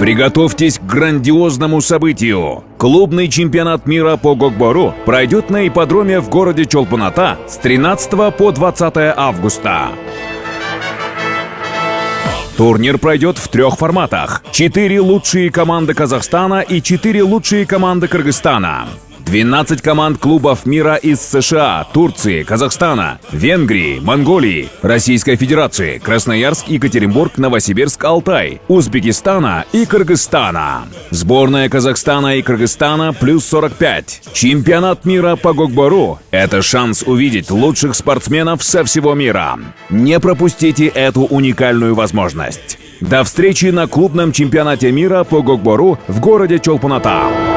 Приготовьтесь к грандиозному событию. Клубный чемпионат мира по гокбору пройдет на ипподроме в городе Чолпон-Ата с 13 по 20 августа. Турнир пройдет в 3 форматах. 4 лучшие команды Казахстана и 4 лучшие команды Кыргызстана. 12 команд клубов мира из США, Турции, Казахстана, Венгрии, Монголии, Российской Федерации, Красноярск, Екатеринбург, Новосибирск, Алтай, Узбекистана и Кыргызстана. Сборная Казахстана и Кыргызстана плюс 45. Чемпионат мира по гокбору – это шанс увидеть лучших спортсменов со всего мира. Не пропустите эту уникальную возможность. До встречи на клубном чемпионате мира по гокбору в городе Чолпон-Ата.